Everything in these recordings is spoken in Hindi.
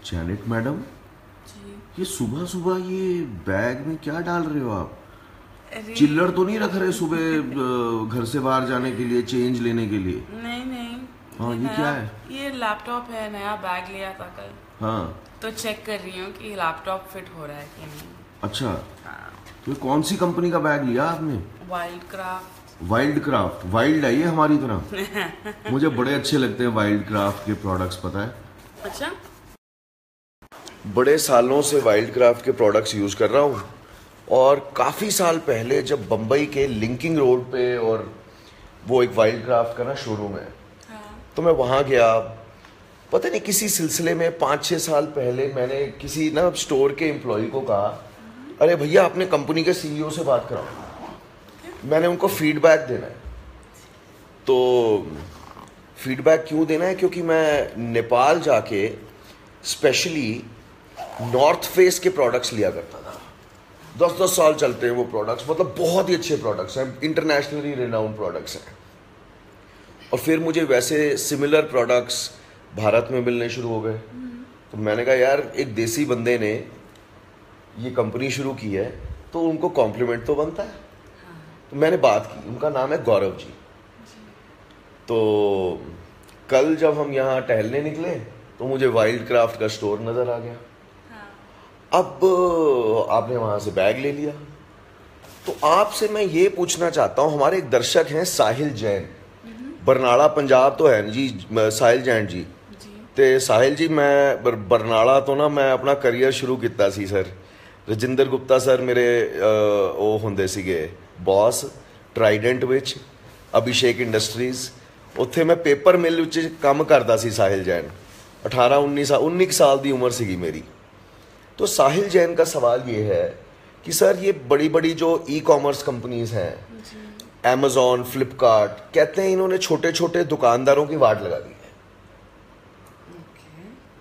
जैनेट मैडम, जी। ये सुबह सुबह ये बैग में क्या डाल रहे हो आप? अरे चिल्लर तो नहीं रख रहे सुबह घर से बाहर जाने के लिए, चेंज लेने के लिए? नहीं नहीं, हाँ, ये ये क्या नया, है? ये लैपटॉप है, नया बैग लिया था कल, हाँ, तो चेक कर रही हूँ कि लैपटॉप फिट हो रहा है कि नहीं। अच्छा। हाँ, तो ये कौन सी कंपनी का बैग लिया आपने? Wild craft. Wild craft. Wild है ये हमारी तरह। मुझे बड़े अच्छे लगते हैं वाइल्ड क्राफ्ट के प्रोडक्ट्स, पता है। अच्छा, बड़े सालों से वाइल्ड क्राफ्ट के प्रोडक्ट्स यूज़ कर रहा हूँ, और काफ़ी साल पहले जब बम्बई के लिंकिंग रोड पे और वो एक वाइल्ड क्राफ्ट का ना शोरूम है, हाँ, तो मैं वहाँ गया। पता नहीं किसी सिलसिले में 5-6 साल पहले मैंने किसी ना स्टोर के एम्प्लॉय को कहा, अरे भैया अपने कंपनी के सीईओ से बात कराओ, मैंने उनको फीडबैक देना है। तो फीडबैक क्यों देना है? क्योंकि मैं नेपाल जाके स्पेशली नॉर्थ फेस के प्रोडक्ट्स लिया करता था। 10-10 साल चलते हैं वो प्रोडक्ट्स, मतलब बहुत ही अच्छे प्रोडक्ट्स हैं, इंटरनेशनली रिनाउंड प्रोडक्ट्स हैं। और फिर मुझे वैसे सिमिलर प्रोडक्ट्स भारत में मिलने शुरू हो गए। तो मैंने कहा यार, एक देसी बंदे ने ये कंपनी शुरू की है तो उनको कॉम्प्लीमेंट तो बनता है। तो मैंने बात की, उनका नाम है गौरव जी। तो कल जब हम यहाँ टहलने निकले तो मुझे वाइल्ड क्राफ्ट का स्टोर नज़र आ गया। अब आपने वहाँ से बैग ले लिया, तो आपसे मैं ये पूछना चाहता हूँ, हमारे एक दर्शक हैं साहिल जैन, बरनाला पंजाब तो है जी, साहिल जैन जी। ਤੇ ਸਾਹਿਲ ਜੀ, ਮੈਂ ਬਰਨਾਲਾ ਤੋਂ ਨਾ ਮੈਂ ਆਪਣਾ ਕਰੀਅਰ ਸ਼ੁਰੂ ਕੀਤਾ ਸੀ ਸਰ। ਰਜਿੰਦਰ ਗੁਪਤਾ ਸਰ ਮੇਰੇ ਉਹ ਹੁੰਦੇ ਸੀਗੇ ਬੌਸ ਟਰਾਈਡੈਂਟ ਵਿੱਚ, ਅਭਿਸ਼ੇਕ ਇੰਡਸਟਰੀਜ਼। ਉੱਥੇ ਮੈਂ ਪੇਪਰ ਮਿਲ ਵਿੱਚ ਕੰਮ ਕਰਦਾ ਸੀ। ਸਾਹਿਲ जैन 19 साल की उम्र सी मेरी। तो साहिल जैन का सवाल ये है कि सर ये बड़ी बड़ी जो ई कॉमर्स कंपनीज हैं, अमेजोन, फ्लिपकार्ट, कहते हैं इन्होंने छोटे छोटे दुकानदारों की वाट लगा दी है।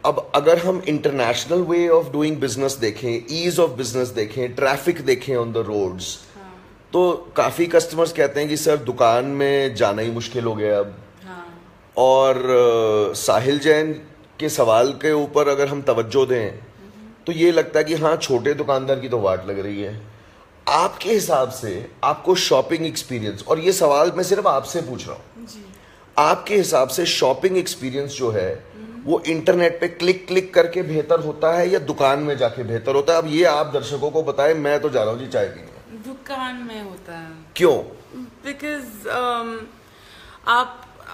अब अगर हम international way of doing business देखें, ईज ऑफ बिजनेस देखें, ट्रैफिक देखें ऑन द रोड्स, तो काफ़ी कस्टमर्स कहते हैं कि सर दुकान में जाना ही मुश्किल हो गया अब। और साहिल जैन के सवाल के ऊपर अगर हम तवज्जो दें तो ये लगता है कि हाँ, छोटे दुकानदार की तो वाट लग रही है। आपके हिसाब से आपको शॉपिंग एक्सपीरियंस, और ये सवाल मैं सिर्फ आपसे पूछ रहा हूँ, आपके हिसाब से शॉपिंग एक्सपीरियंस जो है वो इंटरनेट पे क्लिक करके बेहतर होता है या दुकान में जाके बेहतर होता है? अब ये आप दर्शकों को बताएं, मैं तो जा रहा हूँ जी चाय पीने। दुकान में होता है। क्यों? बिकॉज आप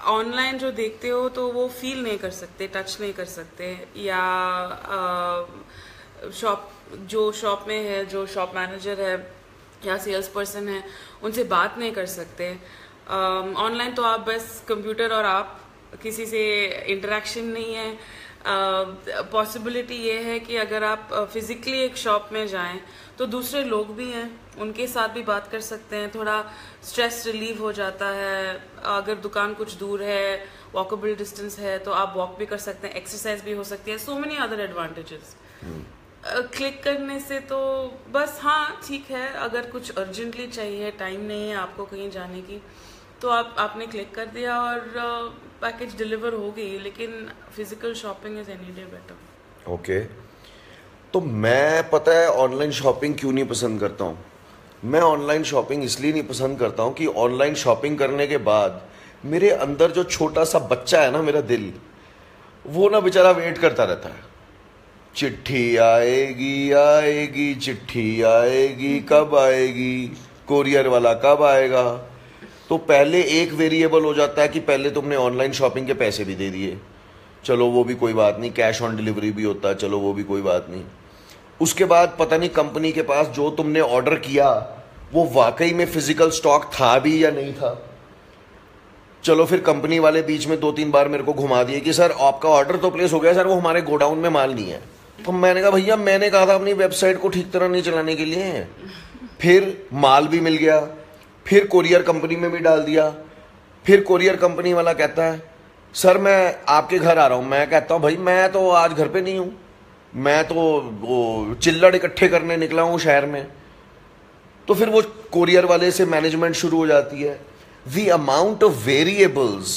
ऑनलाइन जो देखते हो तो वो फील नहीं कर सकते, टच नहीं कर सकते, या शॉप में है, जो शॉप मैनेजर है या सेल्स पर्सन है, उनसे बात नहीं कर सकते। ऑनलाइन तो आप बस कंप्यूटर और आप, किसी से इंटरेक्शन नहीं है। पॉसिबिलिटी ये है कि अगर आप फिजिकली एक शॉप में जाएं तो दूसरे लोग भी हैं, उनके साथ भी बात कर सकते हैं, थोड़ा स्ट्रेस रिलीव हो जाता है। अगर दुकान कुछ दूर है, वॉकेबल डिस्टेंस है, तो आप वॉक भी कर सकते हैं, एक्सरसाइज भी हो सकती है, so many other advantages. Click करने से तो बस, हाँ ठीक है, अगर कुछ अर्जेंटली चाहिए, टाइम नहीं है आपको कहीं जाने की, तो आपने क्लिक कर दिया और पैकेज डिलीवर हो गई। लेकिन physical shopping is any day better. Okay, तो मैं, पता है ऑनलाइन शॉपिंग क्यों नहीं पसंद करता हूँ? मैं ऑनलाइन शॉपिंग इसलिए नहीं पसंद करता हूँ कि ऑनलाइन शॉपिंग करने के बाद मेरे अंदर जो छोटा सा बच्चा है ना, मेरा दिल, वो ना बेचारा वेट करता रहता है। चिट्ठी आएगी आएगी, चिट्ठी आएगी, कब आएगी, कोरियर वाला कब आएगा। तो पहले एक वेरिएबल हो जाता है कि पहले तुमने ऑनलाइन शॉपिंग के पैसे भी दे दिए, चलो वो भी कोई बात नहीं, कैश ऑन डिलीवरी भी होता है, चलो वो भी कोई बात नहीं। उसके बाद पता नहीं कंपनी के पास जो तुमने ऑर्डर किया वो वाकई में फिजिकल स्टॉक था भी या नहीं था। चलो फिर कंपनी वाले बीच में 2-3 बार मेरे को घुमा दिए कि सर आपका ऑर्डर तो प्लेस हो गया सर, वो हमारे गोडाउन में माल नहीं है। तो मैंने कहा भैया, मैंने कहा था अपनी वेबसाइट को ठीक तरह नहीं चलाने के लिए। फिर माल भी मिल गया, फिर कोरियर कंपनी में भी डाल दिया, फिर कोरियर कंपनी वाला कहता है सर मैं आपके घर आ रहा हूँ। मैं कहता हूँ भाई मैं तो आज घर पे नहीं हूँ, मैं तो वो चिल्लड़ इकट्ठे करने निकला हूँ शहर में। तो फिर वो कोरियर वाले से मैनेजमेंट शुरू हो जाती है। The amount of variables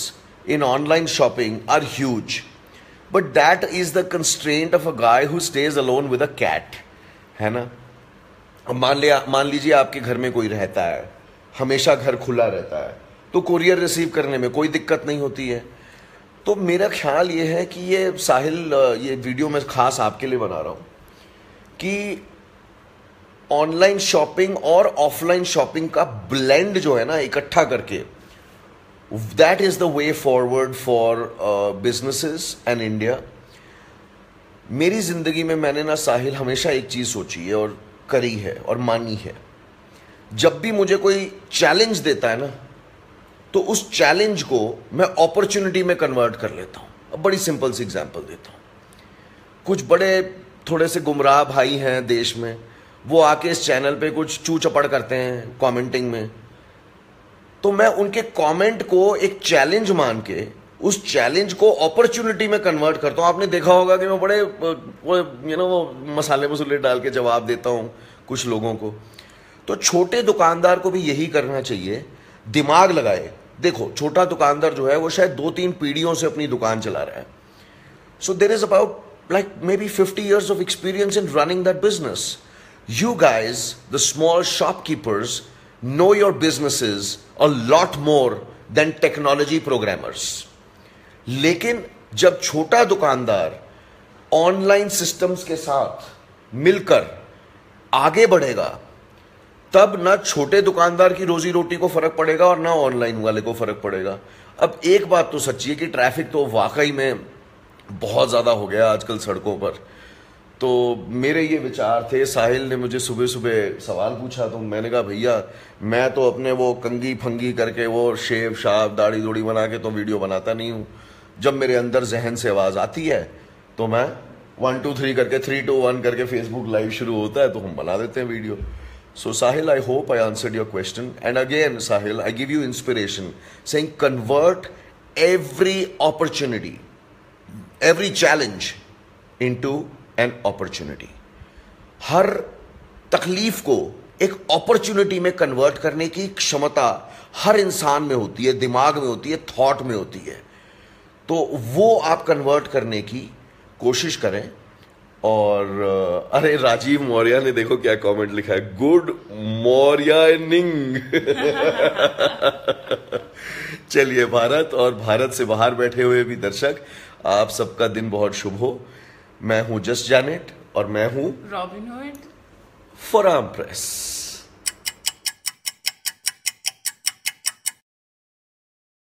in online shopping are huge. But that is the constraint of a guy who stage alone with a cat, है ना। मान लीजिए आपके घर में कोई रहता है, हमेशा घर खुला रहता है, तो कुरियर रिसीव करने में कोई दिक्कत नहीं होती है। तो मेरा ख्याल ये है कि ये साहिल, ये वीडियो मैं खास आपके लिए बना रहा हूं कि ऑनलाइन शॉपिंग और ऑफलाइन शॉपिंग का ब्लेंड जो है ना, इकट्ठा करके, that is the way forward for businesses and India. मेरी जिंदगी में मैंने ना साहिल हमेशा एक चीज सोची है और करी है और मानी है, जब भी मुझे कोई चैलेंज देता है ना, तो उस चैलेंज को मैं अपॉर्चुनिटी में कन्वर्ट कर लेता हूं। अब बड़ी सिंपल सी एग्जांपल देता हूं। कुछ बड़े थोड़े से गुमराह भाई हैं देश में, वो आके इस चैनल पे कुछ चू चपड़ करते हैं कमेंटिंग में, तो मैं उनके कमेंट को एक चैलेंज मान के उस चैलेंज को अपॉर्चुनिटी में कन्वर्ट करता हूं। आपने देखा होगा कि मैं बड़े वो मसाले मसूले डाल के जवाब देता हूं कुछ लोगों को। तो छोटे दुकानदार को भी यही करना चाहिए, दिमाग लगाए। देखो, छोटा दुकानदार जो है वो शायद 2-3 पीढ़ियों से अपनी दुकान चला रहा है, so there is about like maybe 50 years of experience in running that business. You guys, the small shopkeepers, know your businesses a lot more than technology programmers. लेकिन जब छोटा दुकानदार ऑनलाइन सिस्टम्स के साथ मिलकर आगे बढ़ेगा, तब ना छोटे दुकानदार की रोजी रोटी को फर्क पड़ेगा और ना ऑनलाइन वाले को फर्क पड़ेगा। अब एक बात तो सच्ची है कि ट्रैफिक तो वाकई में बहुत ज़्यादा हो गया आजकल सड़कों पर। तो मेरे ये विचार थे, साहिल ने मुझे सुबह सुबह सवाल पूछा, तो मैंने कहा भैया मैं तो अपने वो कंगी फंगी करके वो शेव शाव दाढ़ी दूढ़ी बना के तो वीडियो बनाता नहीं हूँ। जब मेरे अंदर जहन से आवाज़ आती है तो मैं 1 2 3 करके 3 2 1 करके फेसबुक लाइव शुरू होता है तो हम बना देते हैं video. So Sahil, I hope I answered your question. And again, Sahil, I give you inspiration, saying convert every opportunity, every challenge into an opportunity. हर तकलीफ को एक अपॉर्चुनिटी में कन्वर्ट करने की क्षमता हर इंसान में होती है, दिमाग में होती है, थॉट में होती है। तो वो आप कन्वर्ट करने की कोशिश करें। और अरे राजीव मौर्य ने देखो क्या कमेंट लिखा है, गुड मॉर्निंग। चलिए भारत और भारत से बाहर बैठे हुए भी दर्शक, आप सबका दिन बहुत शुभ हो। मैं हूं जस्ट जैनेट और मैं हूं robin hood for arm press.